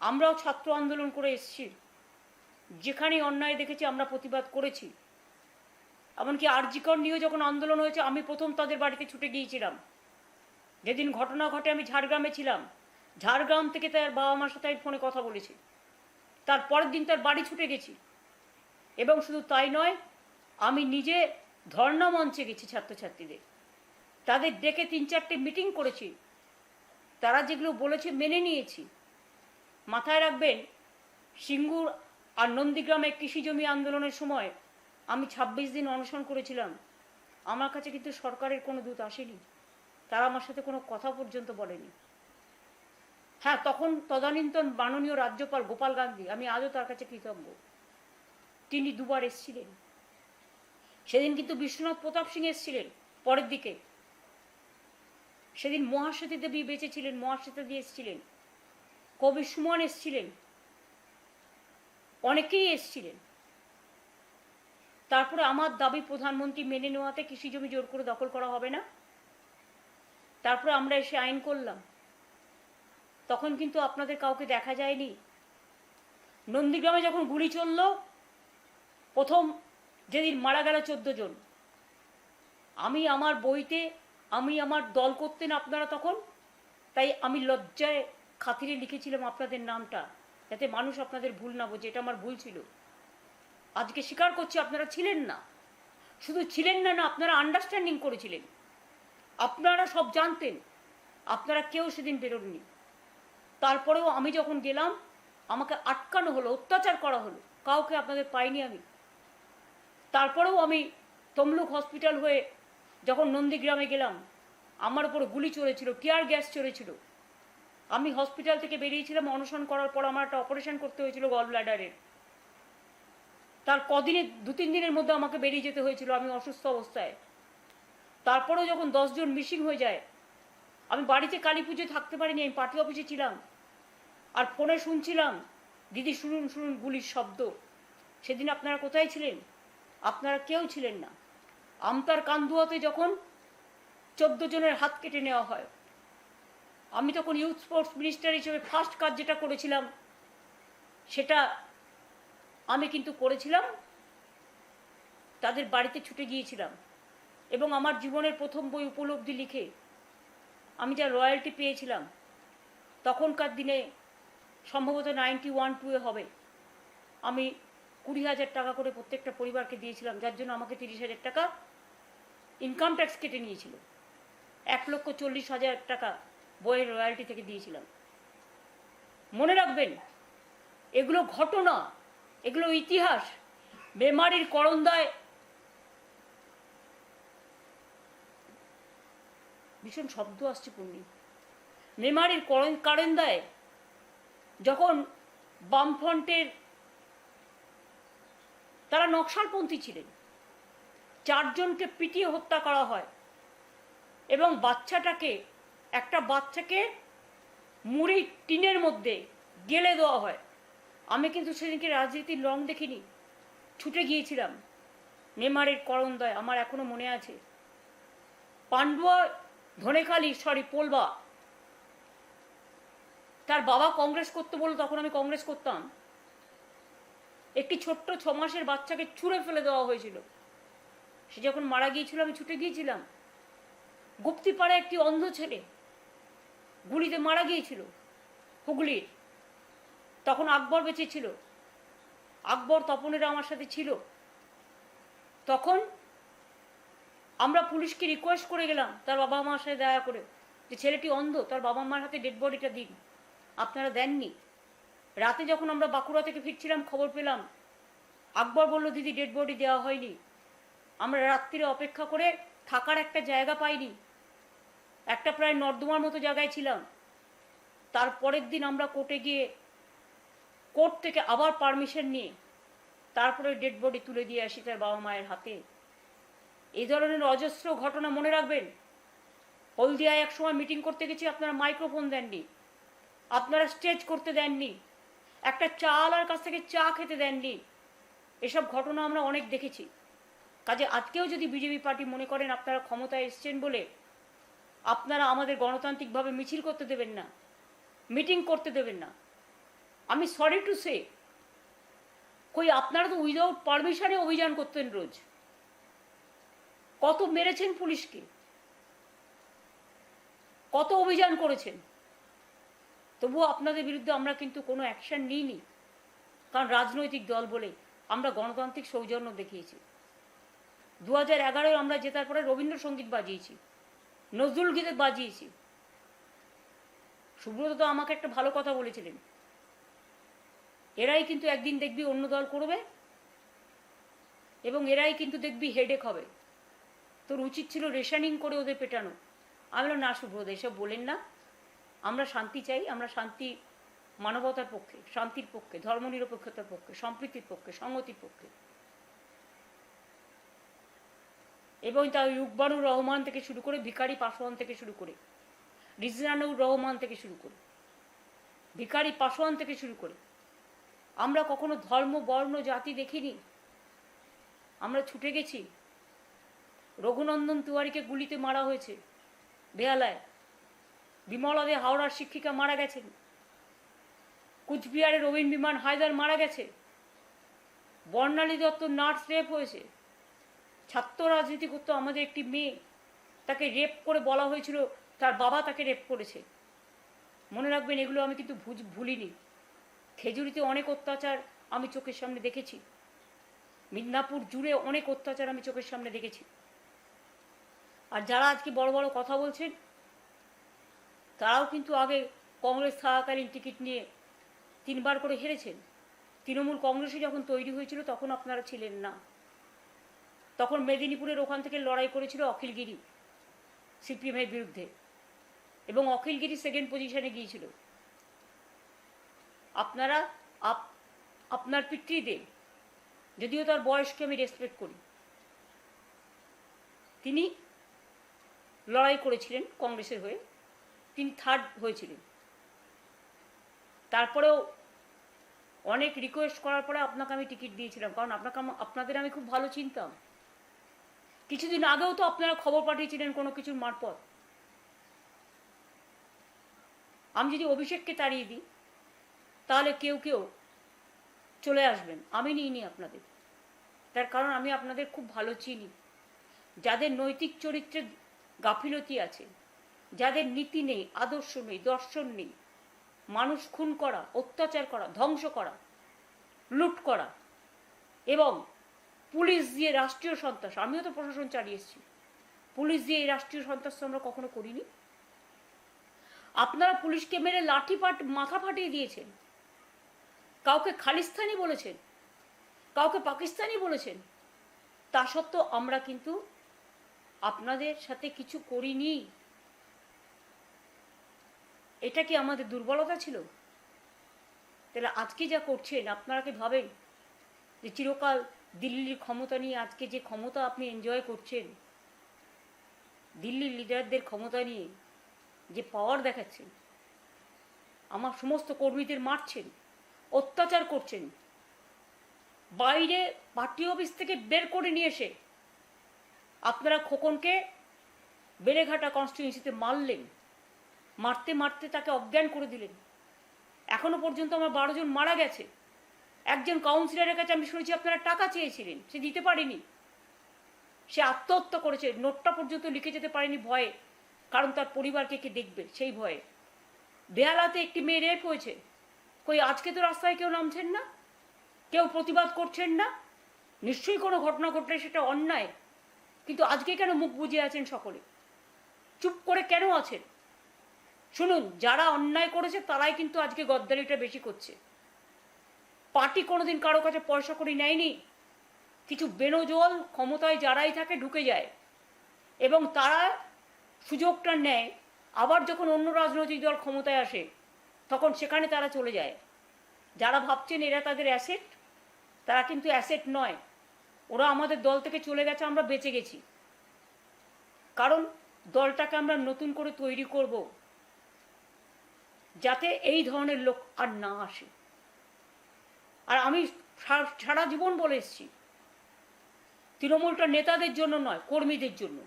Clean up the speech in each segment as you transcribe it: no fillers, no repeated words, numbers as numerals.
আমরাও ছাত্র আন্দোলন করে এসেছি, যেখানেই অন্যায় দেখেছি আমরা প্রতিবাদ করেছি। এমনকি আরজি কর নিয়েও যখন আন্দোলন হয়েছে আমি প্রথম তাদের বাড়িতে ছুটে গিয়েছিলাম। যেদিন ঘটনা ঘটে আমি ঝাড়গ্রামে ছিলাম, ঝাড়গ্রাম থেকে তার বাবা মার সাথে আমি ফোনে কথা বলেছি, তার পরের দিন তার বাড়ি ছুটে গেছি। এবং শুধু তাই নয়, আমি নিজে ধর্ণা মঞ্চে গেছি ছাত্রছাত্রীদের, তাদের ডেকে 3-4টে মিটিং করেছি, তারা যেগুলো বলেছে মেনে নিয়েছি। মাথায় রাখবেন, সিঙ্গুর আর নন্দীগ্রামে কৃষি জমি আন্দোলনের সময় আমি 26 দিন অনশন করেছিলাম। আমার কাছে কিন্তু সরকারের কোনো দূত আসেনি, তারা আমার সাথে কোনো কথা পর্যন্ত বলেনি। হ্যাঁ, তখন তদানীন্তন মাননীয় রাজ্যপাল গোপাল গান্ধী, আমি আজও তার কাছে কৃতজ্ঞ, তিনি দুবার এসেছিলেন। সেদিন কিন্তু বিশ্বনাথ প্রতাপ সিং এসেছিলেন পরের দিকে, সেদিন মহাশ্বেতা দেবী বেঁচে ছিলেন, মহাশ্বেতা দিয়ে এসেছিলেন, কবি সুমন এসেছিলেন, অনেকেই এসেছিলেন। তারপরে আমার দাবি প্রধানমন্ত্রী মেনে নেওয়াতে কৃষি জমি জোর করে দখল করা হবে না। তারপরে আমরা এসে আইন করলাম, তখন কিন্তু আপনাদের কাউকে দেখা যায়নি। নন্দীগ্রামে যখন গুলি চলল, প্রথম যেদিন মারা গেল 14 জন, আমি আমার বইতে আমি আমার দল করতেন আপনারা তখন, তাই আমি লজ্জায় খাতিরে লিখেছিলাম আপনাদের নামটা, যাতে মানুষ আপনাদের ভুল না বোঝে। এটা আমার ভুল ছিল। আজকে স্বীকার করছি আপনারা ছিলেন না, শুধু ছিলেন না, আপনারা আন্ডারস্ট্যান্ডিং করেছিলেন, আপনারা সব জানতেন, আপনারা কেউ সেদিন বেরোননি। তারপরেও আমি যখন গেলাম আমাকে আটকানো হলো, অত্যাচার করা হলো, কাউকে আপনাদের পাইনি আমি। তারপরেও আমি তমলুক হসপিটাল হয়ে যখন নন্দীগ্রামে গেলাম, আমার উপর গুলি চলেছিল, টিয়ার গ্যাস চলেছিল। আমি হসপিটাল থেকে বেরিয়েছিলাম অনশন করার পর, আমার একটা অপারেশন করতে হয়েছিল গল ব্লাডারের। তার কদিনে 2-3 দিনের মধ্যে আমাকে বেরিয়ে যেতে হয়েছিল, আমি অসুস্থ অবস্থায়। তারপরেও যখন 10 জন মিসিং হয়ে যায়, আমি বাড়িতে কালী পুজো থাকতে পারিনি, আমি পার্টি অফিসে ছিলাম, আর ফোনে শুনছিলাম দিদি শুনুন শুনুন গুলির শব্দ। সেদিন আপনারা কোথায় ছিলেন? আপনারা কেউ ছিলেন না। আমতার কান্দুয়াতে যখন 14 জনের হাত কেটে নেওয়া হয়, আমি তখন ইউথ স্পোর্টস মিনিস্টার হিসেবে ফার্স্ট কাজ যেটা করেছিলাম, সেটা আমি কিন্তু করেছিলাম, তাদের বাড়িতে ছুটে গিয়েছিলাম। এবং আমার জীবনের প্রথম বই উপলব্ধি লিখে আমি যা রয়্যালটি পেয়েছিলাম, তখনকার দিনে সম্ভবত 91-2 হবে, আমি 20,000 টাকা করে প্রত্যেকটা পরিবারকে দিয়েছিলাম, যার জন্য আমাকে 30,000 টাকা ইনকাম ট্যাক্স কেটে নিয়েছিল। 1,40,000 টাকা বইয়ের রয়্যালটি থেকে দিয়েছিলাম। মনে রাখবেন, এগুলো ঘটনা, এগুলো ইতিহাস। মেমারির করন্দায় ভীষণ শব্দ আসছে পূর্ণি। মেমারির করন্দায় যখন বামফ্রন্টের, তারা নকশালপন্থী ছিলেন, 4 জনকে পিটিয়ে হত্যা করা হয় এবং একটা বাচ্চাকে মুড়ি টিনের মধ্যে গেলে দেওয়া হয়। আমি কিন্তু সেদিনকে রাজনীতির রং দেখিনি, ছুটে গিয়েছিলাম মেমারির করন্দায়, আমার এখনো মনে আছে। পান্ডুয়া পোলবা, তার বাবা কংগ্রেস করতে বলল, তখন আমি কংগ্রেস করতাম। একটি ছোট্ট 6 মাসের বাচ্চাকে ছুঁড়ে ফেলে দেওয়া হয়েছিল। সে যখন মারা গিয়েছিল আমি ছুটে গিয়েছিলাম। গুপ্তিপাড়ায় একটি অন্ধ ছেলে গুলিতে মারা গিয়েছিল হুগলির, তখন আকবর বেঁচে ছিল, আকবর তপনেরা আমার সাথে ছিল। তখন আমরা পুলিশকে রিকোয়েস্ট করে গেলাম তার বাবা মার সাথে দেখা করে, যে ছেলেটি অন্ধ, তার বাবা মার হাতে ডেড বডিটা দিন। আপনারা দেননি। রাতে যখন আমরা বাঁকুড়া থেকে ফিরছিলাম খবর পেলাম, আকবর বলল দিদি ডেড বডি দেওয়া হয়নি। আমরা রাত্রিরে অপেক্ষা করে থাকার একটা জায়গা পাইনি, একটা প্রায় নর্দমার মতো জায়গায় ছিলাম। তারপরের দিন আমরা কোর্টে গিয়ে কোর্ট থেকে আবার পারমিশন নিয়ে তারপরে ডেড বডি তুলে দিয়ে আসি তার বাবা মায়ের হাতে। এই ধরনের অজস্র ঘটনা মনে রাখবেন। হলদিয়ায় এক সময় মিটিং করতে গেছি, আপনারা মাইক্রোফোন দেননি, আপনারা স্টেজ করতে দেননি, একটা চাওয়ালার কাছ থেকে চা খেতে দেননি। এসব ঘটনা আমরা অনেক দেখেছি। কাজে আজকেও যদি বিজেপি পার্টি মনে করেন আপনারা ক্ষমতায় এসছেন বলে আপনারা আমাদের গণতান্ত্রিকভাবে মিছিল করতে দেবেন না, মিটিং করতে দেবেন না, আমি সরি টু সে, কই আপনারা তো উইদাউট পারমিশনে অভিযান করতেন রোজ। কত মেরেছেন পুলিশকে, কত অভিযান করেছেন, তবুও আপনাদের বিরুদ্ধে আমরা কিন্তু কোনো অ্যাকশন নিইনি। কারণ রাজনৈতিক দল বলে আমরা গণতান্ত্রিক সৌজন্য দেখিয়েছি। 2011 আমরা জেতার পরে রবীন্দ্রসঙ্গীত বাজিয়েছি, নজরুল গীতে বাজিয়েছি। সুব্রত তো আমাকে একটা ভালো কথা বলেছিলেন, এরাই কিন্তু একদিন দেখবি অন্য দল করবে এবং এরাই কিন্তু দেখবি হেডেক হবে, তোর উচিত ছিল রেশনিং করে ওদের পেটানো। আমি বললাম, না সুব্রত এসব বলেন না, আমরা শান্তি চাই, আমরা শান্তি, মানবতার পক্ষে, শান্তির পক্ষে, ধর্মনিরপেক্ষতার পক্ষে, সম্প্রীতির পক্ষে, সংহতির পক্ষে। এবং তার রুকবানুর রহমান থেকে শুরু করে, ভিখারি পাসওয়ান থেকে শুরু করে, রিজওয়ানুর রহমান থেকে শুরু করে, ভিখারি পাসওয়ান থেকে শুরু করে, আমরা কখনো ধর্ম, বর্ণ, জাতি দেখিনি। আমরা ছুটে গেছি। রঘুনন্দন তিওয়ারিকে গুলিতে মারা হয়েছে বেহালায়, বিমলা দে হাওড়ার শিক্ষিকা মারা গেছেন, কুচবিহারের রবীন বিমান হায়দার মারা গেছে, বর্ণালী দত্ত নার্স রেপ হয়েছে, ছাত্র রাজনীতি করতো আমাদের একটি মেয়ে, তাকে রেপ করে বলা হয়েছিল তার বাবা তাকে রেপ করেছে। মনে রাখবেন, এগুলো আমি কিন্তু ভুলিনি। খেজুরিতে অনেক অত্যাচার আমি চোখের সামনে দেখেছি, মিদনাপুর জুড়ে অনেক অত্যাচার আমি চোখের সামনে দেখেছি। আর যারা আজকে বড় বড় কথা বলছেন, তারাও কিন্তু আগে কংগ্রেস থাকাকালীন টিকিট নিয়ে 3 বার করে হেরেছেন। তৃণমূল কংগ্রেসে যখন তৈরি হয়েছিল তখন আপনারা ছিলেন না। তখন মেদিনীপুরের ওখান থেকে লড়াই করেছিল অখিলগিরি সিপিএমের বিরুদ্ধে, এবং অখিলগিরি 2nd পজিশনে গিয়েছিল। আপনারা আপনার পিতৃদেব, যদিও তার বয়সকে আমি রেসপেক্ট করি, তিনি লড়াই করেছিলেন কংগ্রেসের হয়ে, তিনি 3rd হয়েছিলেন। তারপরেও অনেক রিকোয়েস্ট করার পরে আপনাকে আমি টিকিট দিয়েছিলাম, কারণ আপনাদের আমি খুব ভালো চিনতাম। কিছুদিন আগেও তো আপনারা খবর পাঠিয়েছিলেন কোনো কিছুর মারফত। আমি যদি অভিষেককে তাড়িয়ে দিই তাহলে কেউ কেউ চলে আসবেন, আমি নিইনি আপনাদের। তার কারণ আমি আপনাদের খুব ভালো চিনি। যাদের নৈতিক চরিত্রে গাফিলতি আছে, যাদের নীতি নেই, আদর্শ নেই, দর্শন নেই, মানুষ খুন করা, অত্যাচার করা, ধ্বংস করা, লুট করা, এবং পুলিশ দিয়ে রাষ্ট্রীয় সন্ত্রাস, আমিও তো প্রশাসন চালিয়ে এসেছি, পুলিশ দিয়ে এই রাষ্ট্রীয় সন্ত্রাস আমরা কখনো করিনি। আপনারা পুলিশকে মেরে মাথা ফাটিয়ে দিয়েছেন, কাউকে খালিস্তানি বলেছেন, কাউকে পাকিস্তানি বলেছেন। তা সত্ত্বেও আমরা কিন্তু আপনাদের সাথে কিছু করিনি। এটা কি আমাদের দুর্বলতা ছিল? তাহলে আজকে যা করছেন, আপনারা কি ভাবেন যে চিরকাল দিল্লির ক্ষমতা নিয়ে, আজকে যে ক্ষমতা আপনি এনজয় করছেন, দিল্লির লিডারদের ক্ষমতা নিয়ে যে পাওয়ার দেখাচ্ছেন, আমার সমস্ত কর্মীদের মারছেন, অত্যাচার করছেন, বাইরে পার্টি অফিস থেকে বের করে নিয়ে এসে আপনারা খোকনকে বেলেঘাটা কনস্টিটিউয়েন্সিতে মারলেন, মারতে মারতে তাকে অজ্ঞান করে দিলেন। এখনো পর্যন্ত আমার 12 জন মারা গেছে। একজন কাউন্সিলরের কাছে আমি শুনেছি আপনারা টাকা চেয়েছিলেন, সে দিতে পারেনি, সে আত্মহত্যা করেছে, নোটটা পর্যন্ত লিখে যেতে পারেনি ভয়ে, কারণ তার পরিবারকে কে দেখবে সেই ভয়ে। বেহালাতে একটি মেয়ে রেপ হয়েছে, কই আজকে তো রাস্তায় কেউ নামছেন না, কেউ প্রতিবাদ করছেন না। নিশ্চয়ই কোনো ঘটনা ঘটলে সেটা অন্যায়, কিন্তু আজকে কেন মুখ বুজে আছেন সকলে, চুপ করে কেন আছেন? শুনুন, যারা অন্যায় করেছে তারাই কিন্তু আজকে গদ্দারিটা বেশি করছে। পার্টি কোনোদিন কারো কাছে পয়সা করে নেয়নি। কিছু বেনজল ক্ষমতায় যারাই থাকে ঢুকে যায় এবং তারা সুযোগটা নেয়, আবার যখন অন্য রাজনৈতিক দল ক্ষমতায় আসে তখন সেখানে তারা চলে যায়। যারা ভাবছেন এরা তাদের অ্যাসেট, তারা কিন্তু অ্যাসেট নয়। ওরা আমাদের দল থেকে চলে গেছে, আমরা বেঁচে গেছি, কারণ দলটাকে আমরা নতুন করে তৈরি করব যাতে এই ধরনের লোক আর না আসে। আর আমি সারা জীবন বলে এসেছি, তৃণমূলটা নেতাদের জন্য নয়, কর্মীদের জন্য।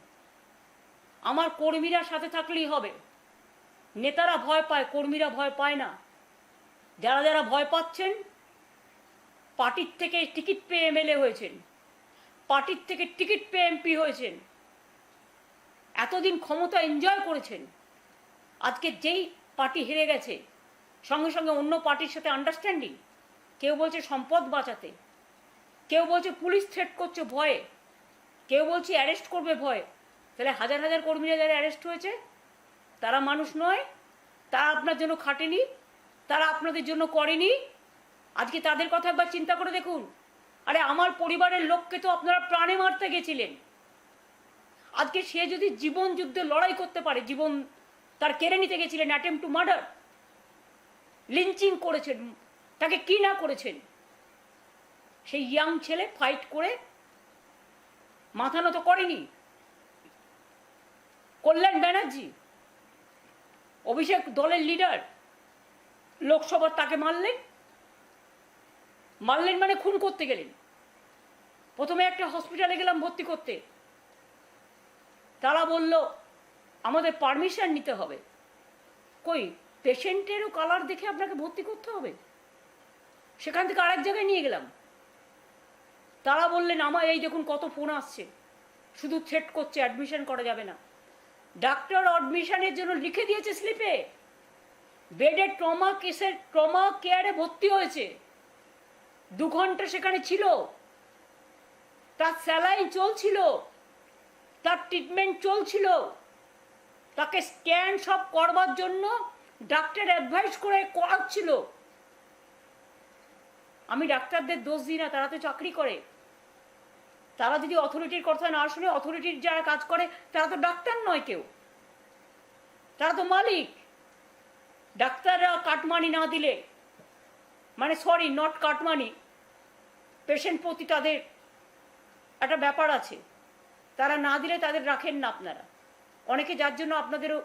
আমার কর্মীরা সাথে থাকলেই হবে। নেতারা ভয় পায়, কর্মীরা ভয় পায় না। যারা যারা ভয় পাচ্ছেন, পার্টির থেকে টিকিট পেয়ে এমএলএ হয়েছেন, পার্টির থেকে টিকিট পেয়ে এমপি হয়েছেন, এতদিন ক্ষমতা এনজয় করেছেন, আজকে যেই পার্টি হেরে গেছে সঙ্গে সঙ্গে অন্য পার্টির সাথে আন্ডারস্ট্যান্ডিং, কেউ বলছে সম্পদ বাঁচাতে, কেউ বলছে পুলিশ থ্রেট করছে ভয়ে, কেউ বলছে অ্যারেস্ট করবে ভয়ে। তাহলে হাজার হাজার কর্মীরা যারা অ্যারেস্ট হয়েছে তারা মানুষ নয়? তারা আপনার জন্য খাটেনি? তারা আপনাদের জন্য করেনি? আজকে তাদের কথা একবার চিন্তা করে দেখুন। আরে আমার পরিবারের লোককে তো আপনারা প্রাণে মারতে গেছিলেন, আজকে সে যদি জীবন যুদ্ধে লড়াই করতে পারে, জীবন তার কেড়ে নিতে গেছিলেন, অ্যাটেম্প টু মার্ডার, লিঞ্চিং করেছেন, তাকে কি না করেছেন, সেই ইয়াং ছেলে ফাইট করে মাথা নত করেনি। কল্যাণ ব্যানার্জি, অভিষেক দলের লিডার, লোকসভার তাকে মারলেন, মারলেন মানে খুন করতে গেলেন। প্রথমে একটা হসপিটালে গেলাম ভর্তি করতে, তারা বলল আমাদের পারমিশন নিতে হবে। কই, পেশেন্টেরও কালার দেখে আপনাকে ভর্তি করতে হবে? সেখান থেকে আরেক জায়গায় নিয়ে গেলাম, তারা বললেন আমার এই দেখুন কত ফোন আসছে, শুধু থ্রেট করছে, অ্যাডমিশন করা যাবে না। ডাক্তার অ্যাডমিশনের জন্য লিখে দিয়েছে স্লিপে, বেডে ট্রমা কেয়ারে ভর্তি হয়েছে, 2 ঘন্টা সেখানে ছিল, তার স্যালাইন চলছিল, তার ট্রিটমেন্ট চলছিল, তাকে স্ক্যান সব করবার জন্য ডাক্তার অ্যাডভাইস করে করাচ্ছিল। আমি ডাক্তারদের দোষ দিই না, তারা তো চাকরি করে, তারা যদি অথরিটির কথা না শুনে, অথরিটির যারা কাজ করে তারা তো ডাক্তার নয় কেউ, তারা তো মালিক। ডাক্তাররা কাটমানি না দিলে, মানে সরি নট কাটমানি, পেশেন্ট প্রতি তাদের একটা ব্যাপার আছে, তারা না দিলে তাদের রাখেন না আপনারা। অনেকে যার জন্য আপনাদেরও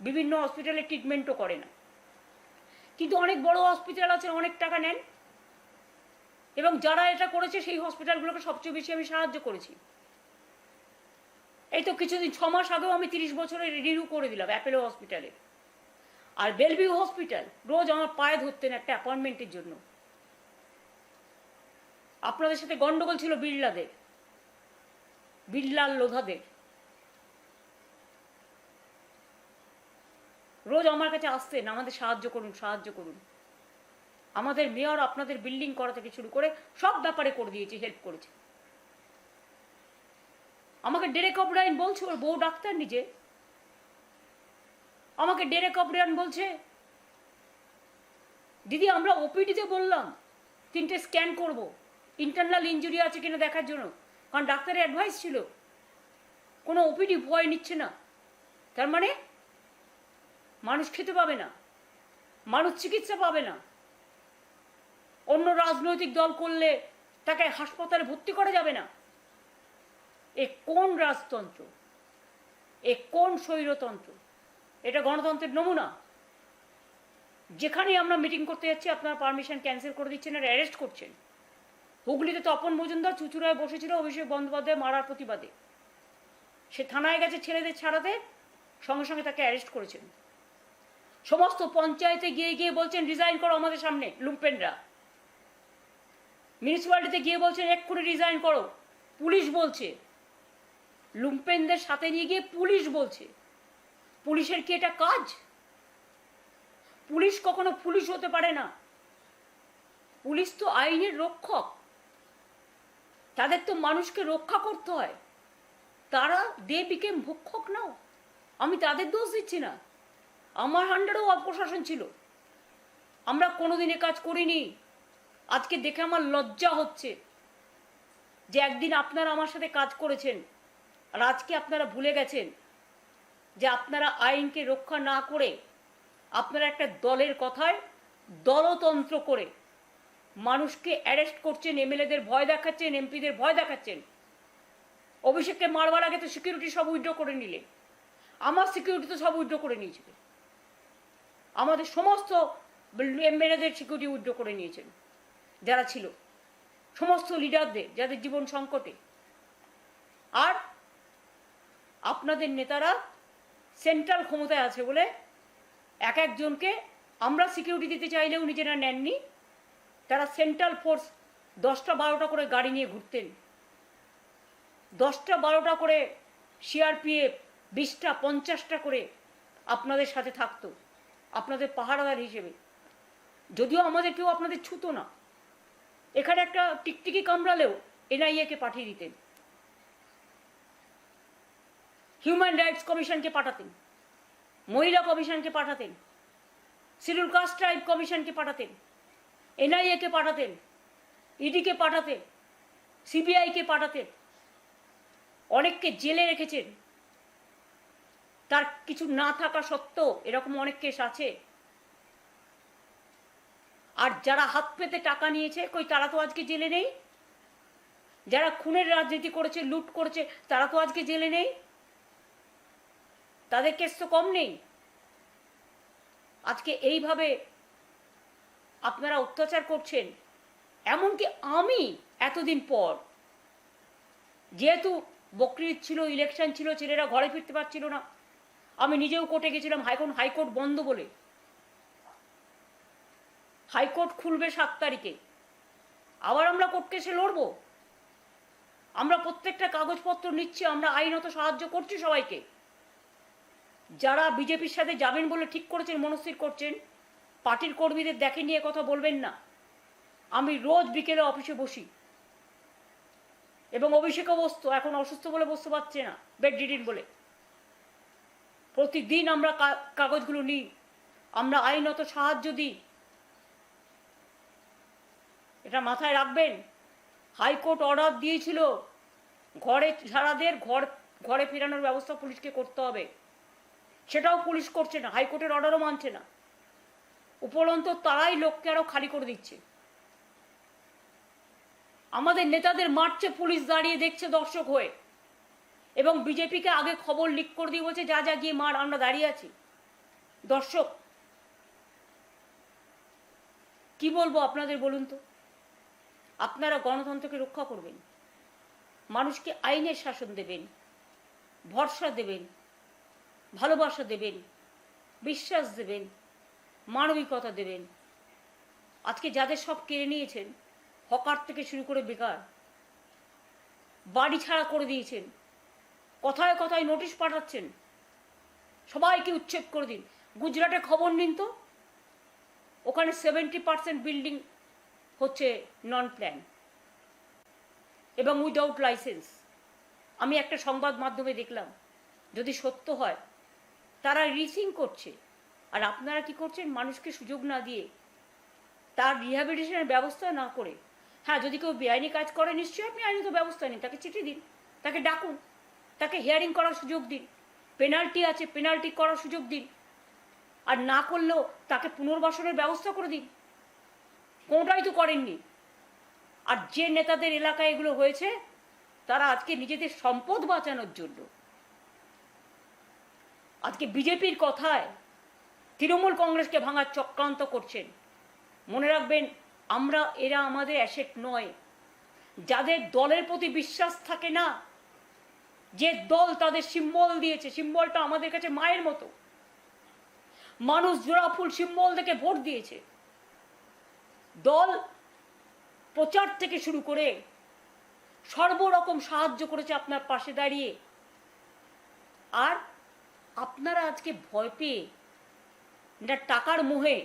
বিভিন্ন হসপিটালে ট্রিটমেন্টও করে না, কিন্তু অনেক বড় হসপিটাল আছে, অনেক টাকা নেন, এবং যারা এটা করেছে সেই হসপিটালগুলোকে সবচেয়ে বেশি আমি সাহায্য করেছি। এই তো কিছুদিন 6 মাস আগেও আমি 30 বছরের রিনিউ করে দিলাম অ্যাপেলো হসপিটালে। আর বেলভিউ হসপিটাল রোজ আমার পায়ে ধরতেন একটা অ্যাপয়েন্টমেন্টের জন্য। আপনাদের সাথে গন্ডগোল ছিল বিড়লাল লোধাদের, রোজ আমার কাছে আসতেন আমাদের সাহায্য করুন সাহায্য করুন। আমাদের মেয়র আপনাদের বিল্ডিং করা থেকে শুরু করে সব ব্যাপারে করে দিয়েছে, হেল্প করেছে। আমাকে ডেরেক ওব্রায়েন বলছে, ওর বউ ডাক্তার নিজে, আমাকে ডেরেক ওব্রায়েন বলছে দিদি আমরা ওপিডিতে বললাম 3টে স্ক্যান করব, ইন্টারনাল ইনজুরি আছে কিনা দেখার জন্য, কারণ ডাক্তারের অ্যাডভাইস ছিল। কোনো ওপিডি ভয় নিচ্ছে না, তার মানে মানুষ খেতে পাবে না, মানুষ চিকিৎসা পাবে না। অন্য রাজনৈতিক দল করলে তাকে হাসপাতালে ভর্তি করা যাবে না। এ কোন রাজতন্ত্র, এ কোন স্বৈরতন্ত্র? এটা গণতন্ত্রের নমুনা। যেখানেই আমরা মিটিং করতে যাচ্ছি আপনারা পারমিশন ক্যান্সেল করে দিচ্ছেন আর অ্যারেস্ট করছেন। হুগলিতে তপন মজুমদার চুচুড়ায় বসেছিল অভিষেক বন্দ্যোপাধ্যায় মারার প্রতিবাদে, সে থানায় গেছে ছেলেদের ছাড়াতে, সঙ্গে সঙ্গে তাকে অ্যারেস্ট করেছেন। সমস্ত পঞ্চায়েতে গিয়ে গিয়ে বলছেন রিজাইন করো আমাদের সামনে লুম্পেনরা, মিউনিসিপ্যালিটিতে গিয়ে বলছেন এক্ষুনি রিজাইন করো, পুলিশ বলছে, লুম্পেনদের সাথে নিয়ে গিয়ে পুলিশ বলছে। পুলিশের কি এটা কাজ? পুলিশ কখনো পুলিশ হতে পারে না, পুলিশ তো আইনের রক্ষক, তাদের তো মানুষকে রক্ষা করতে হয়। তারা দে বিকেম ভক্ষক নাও, আমি তাদের দোষ দিচ্ছি না, আমার আন্ডারেও অপশাসন ছিল, আমরা কোনোদিন এ কাজ করিনি। আজকে দেখে আমার লজ্জা হচ্ছে যে একদিন আপনারা আমার সাথে কাজ করেছেন আর আজকে আপনারা ভুলে গেছেন যে আপনারা আইনকে রক্ষা না করে আপনারা একটা দলের কথায় দলতন্ত্র করে মানুষকে অ্যারেস্ট করছেন, এমএলএদের ভয় দেখাচ্ছেন, এমপিদের ভয় দেখাচ্ছেন। অভিষেককে মারবার আগে তো সিকিউরিটি সব উইথড্র করে নিলে, আমার সিকিউরিটি তো সব উইথড্র করে নিয়েছিল, আমাদের সমস্ত এমএলএদের সিকিউরিটি উইথড্র করে নিয়েছেন যারা ছিল, সমস্ত লিডারদের যাদের জীবন সংকটে। আর আপনাদের নেতারা সেন্ট্রাল ক্ষমতায় আছে বলে এক একজনকে আমরা সিকিউরিটি দিতে চাইলেও নিজেরা নেননি। তারা সেন্ট্রাল ফোর্স 10টা 12টা করে গাড়ি নিয়ে ঘুরতেন, 10টা 12টা করে সিআরপিএফ, 20টা 50টা করে আপনাদের সাথে থাকতো, আপনাদের পাহারাদার হিসেবে। যদিও আমাদের কেউ আপনাদের ছুতো না, এখানে একটা টিকটিকি কামড়ালেও এনআইএকে পাঠিয়ে দিতেন, হিউম্যান রাইটস কমিশনকে পাঠাতেন, মহিলা কমিশনকে পাঠাতেন, শিডিউল কাস্ট ট্রাইব কমিশনকে পাঠাতেন, এনআইএকে পাঠাতেন, ইডিকে পাঠাতেন, সিবিআইকে পাঠাতেন, অনেককে জেলে রেখেছেন। তার কিছু না থাকা সত্ত্বেও এরকম অনেক কেস আছে। আর যারা হাত পেতে টাকা নিয়েছে, কই তারা তো আজকে জেলে নেই। যারা খুনের রাজনীতি করেছে, লুট করেছে, তারা তো আজকে জেলে নেই। তাদের কেস তো কম নেই। আজকে এইভাবে আপনারা অত্যাচার করছেন। এমনকি আমি এতদিন পর, যেহেতু বকরিদ ছিল, ইলেকশন ছিল, ছেলেরা ঘরে ফিরতে পারছিল না, আমি নিজেও কোর্টে গেছিলাম। হাইকোর্ট বন্ধ বলে। হাইকোর্ট খুলবে 7 তারিখে, আবার আমরা কোর্ট কেসে লড়বো। আমরা প্রত্যেকটা কাগজপত্র নিচ্ছি, আমরা আইনত সাহায্য করছি সবাইকে। যারা বিজেপির সাথে যাবেন বলে ঠিক করেছেন, মনস্থির করছেন, পার্টির কর্মীদের দেখে নিয়ে কথা বলবেন না। আমি রোজ বিকেলে অফিসে বসি, এবং অভিষেকও বসতো, এখন অসুস্থ বলে বসতে পারছে না, বেড রিডিন বলে। প্রতিদিন আমরা কাগজগুলো নিই, আমরা আইনত সাহায্য দিই। এটা মাথায় রাখবেন। হাইকোর্ট অর্ডার দিয়েছিল ঘরে ছাড়াদের ঘরে ফেরানোর ব্যবস্থা পুলিশকে করতে হবে, সেটাও পুলিশ করছে না, হাইকোর্টের অর্ডারও মানছে না। উপরন্ত তারাই লোককে আরো খালি করে দিচ্ছে। আমাদের নেতাদের মারছে, পুলিশ দাঁড়িয়ে দেখছে দর্শক হয়ে, এবং বিজেপিকে আগে খবর লিক করে দিয়ে বলছে যা যা গিয়ে মার, আমরা দাঁড়িয়ে আছি দর্শক। কি বলবো আপনাদের বলুন তো? আপনারা গণতন্ত্রকে রক্ষা করবেন, মানুষকে আইনের শাসন দেবেন, ভরসা দেবেন, ভালোবাসা দেবেন, বিশ্বাস দেবেন, মানবিকতা দেবেন। আজকে যাদের সব কেড়ে নিয়েছেন, হকার থেকে শুরু করে বেকার, বাড়ি ছাড়া করে দিয়েছেন, কথায় কথায় নোটিশ পাঠাচ্ছেন, সবাইকে উচ্ছেদ করে দিন। গুজরাটে খবর নিন তো, ওখানে 70% বিল্ডিং হচ্ছে নন প্ল্যান এবং উইদাউট লাইসেন্স। আমি একটা সংবাদ মাধ্যমে দেখলাম, যদি সত্য হয়, তারা রিসিং করছে। আর আপনারা কি করছেন? মানুষকে সুযোগ না দিয়ে, তার রিহ্যাবিলিটেশনের ব্যবস্থা না করে। হ্যাঁ, যদি কেউ বেআইনি কাজ করে, নিশ্চয়ই আপনি আইনত ব্যবস্থা নিন, তাকে চিঠি দিন, তাকে ডাকুন, তাকে হিয়ারিং করার সুযোগ দিন, পেনাল্টি আছে, পেনাল্টি করার সুযোগ দিন। আর না করলেও তাকে পুনর্বাসনের ব্যবস্থা করে দিন। কোনটাই তো করেননি। আর যে নেতাদের এলাকায় এগুলো হয়েছে, তারা আজকে নিজেদের সম্পদ বাঁচানোর জন্য আজকে বিজেপির কথায় তৃণমূল কংগ্রেসকে ভাঙার চক্রান্ত করছেন। মনে রাখবেন, এরা আমাদের অ্যাসেট নয়। যাদের দলের প্রতি বিশ্বাস থাকে না, যে দল তাদের সিম্বল দিয়েছে, সিম্বলটা আমাদের কাছে মায়ের মতো, মানুষ জোড়া ফুল সিম্বল থেকে ভোট দিয়েছে। দল প্রচার থেকে শুরু করে সর্বরকম সাহায্য করেছে আপনার পাশে দাঁড়িয়ে। আর আপনারা আজকে ভয় পেয়ে, টাকার মোহে,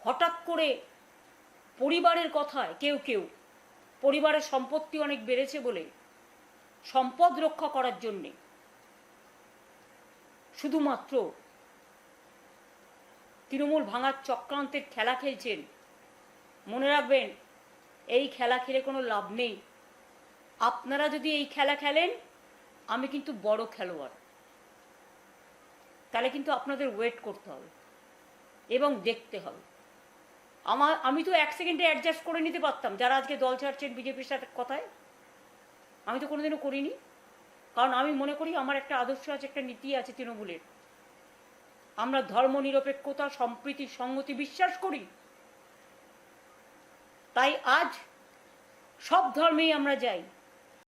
হঠাৎ করে পরিবারের কথায় কেউ পরিবারের সম্পত্তি অনেক বেড়েছে বলে সম্পদ রক্ষা করার জন্যে শুধুমাত্র তৃণমূল ভাঙার চক্রান্তের খেলা খেলছেন। মনে রাখবেন, এই খেলা খেলে কোনো লাভ নেই। আপনারা যদি এই খেলা খেলেন, আমি কিন্তু বড় খেলোয়াড়, তাহলে কিন্তু আপনাদের ওয়েট করতে হবে এবং দেখতে হবে। আমি তো 1 সেকেন্ডে অ্যাডজাস্ট করে নিতে পারতাম। যারা আজকে দল ছাড়ছেন বিজেপির সাথে কথায়, আমি তো কোনোদিনও করিনি। কারণ আমি মনে করি আমার একটা আদর্শ আছে, একটা নীতি আছে তৃণমূলের। আমরা ধর্মনিরপেক্ষতা, সম্প্রীতি, সংহতি বিশ্বাস করি। তাই আজ সব ধর্মেই আমরা যাই।